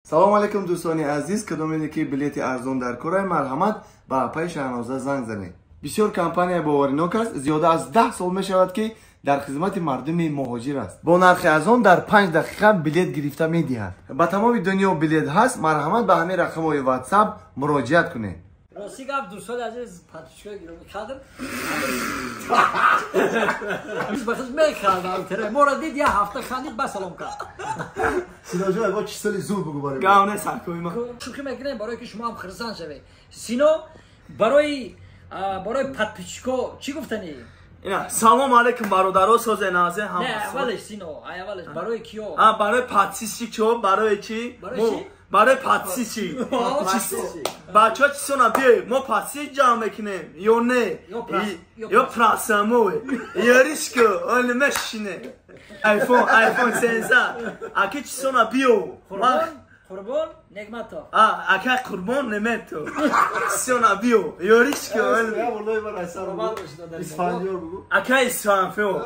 салом алейкум дӯстони азиз, кадоме ки билети арзон дар кораи марҳамат ба пай Шаҳноза занг занед. Бисёр компания боваринок аст, зиёда аз 10 сол мешавад ки дар хизмати мардуми муҳоҷир аст. Бо нархи арзон дар 5 дақиқа билет гирифта медиҳад. Ба тамоми дунё билет ҳаст. Марҳамат ба ҳамин рақамҳои WhatsApp муроҷиат кунед. راستی گفت دوستان عزیز پاتشکای گیرم کردم بخش میکردم تره مورد دید یه هفته خندید با سلام کرد سینا جان با چی سالی زود بگو برای گاونه سرکوی ما شوخی میکنیم برای که شما هم خرسان شوی سینا برای پاتشکا چی گفتنی؟ اینا سلام علیکم برادرها ساز نازه هم نه اولش سینا اولش برای کیو؟ برای پاتشی چی؟ برای چی؟ برای چی؟ برای پاتشی بچه ها چی سونا بیای ما پاتشی جمع میکنیم یا نه یا پراسموه یاریش که اون مشینه آیفون سنسا اکی چی سونا بیو قربان نگمتا اکی قربان نمیتو سونا بیو یاریش که اون اسپانیول بگو اکی اسفانفیو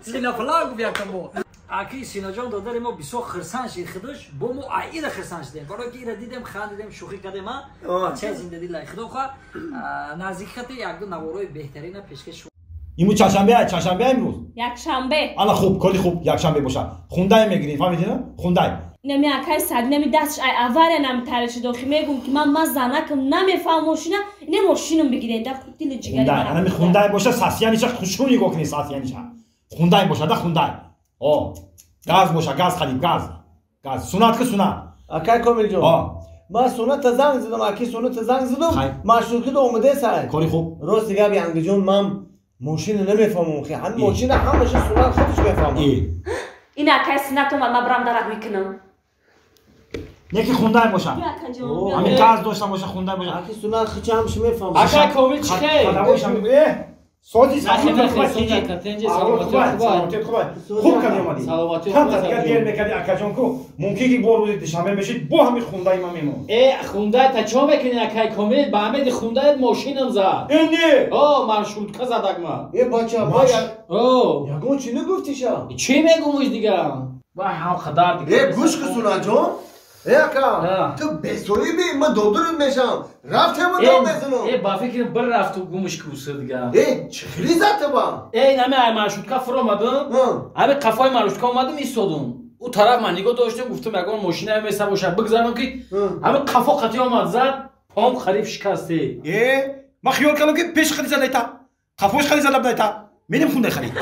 سینا فلاگ بیاکم بو اکی سینا جان دادر ما بسیار خرسان شد خودش با ما عید خرسان شدیم برای که ایره دیدم خندیدم شوخی کردیم چه زندگی لای خدا خوا نزدیکت یک دو نوارای بهترین پیشکش امروز چهارشنبه امروز یکشنبه الا خوب کلی خوب یکشنبه باشه خوندای میگیری فهمیدی نه خوندای نمی اکای صد نمی دستش ای اواره نمی ترش داخل میگم که من زنکم نمیفهم ماشینه اینه ماشینم بگیره در دل جگری خوندای انا می خوندای باشه ساسیانیش خوشونی گوکنی ساسیانیش خوندای باشه ده خوندای گاز باشه گاز خرید گاز سونات که سونات اکای کامل جان ما سونات زنگ زدم اکی سونات زنگ زدم مشروطه دو اومده سر کاری خوب راست دیگه بی انگجون من ماشین نمیفهمم خیلی هم ماشین همش سونات خودش میفهمه این اکای سنتم و مبرم درک میکنم یکی خوندای باشه همین گاز داشته باشه خوندای باشه اکی سونات خیلی همش میفهمه اکای کامل چی خیلی باشه میگه سوزی سلامتی خوب کردی اومدی هم تا دیر میکردی اکاجون کو ممکنه که بار روز دوشنبه بشید با همین خوندای ما میمون خونده تا چا میکنی اکای کامل با همین خونده ماشینم زد اینی مرشود که زدک ما بچه با یگون چی نگفتی شا چی میگومش دیگه وای هم خدار دیگه گوش که سونا جان اکا تو بسوی بی من دودرت میشم رفته من دام بزنم با فکر بر رفت و گومش کوسه دیگه چخلی زده با نمی مرشود که فرو اومدم همه قفای مرشود که اومدم ایستادم او طرف من نگاه داشتم گفتم اگر ماشین هم میسه باشه بگذارم که همه قفا قطعی آمد زد پام خریف شکسته ما خیال کردم که پیش خرید زده ایتا قفاش خرید زده ایتا میریم خونده خرید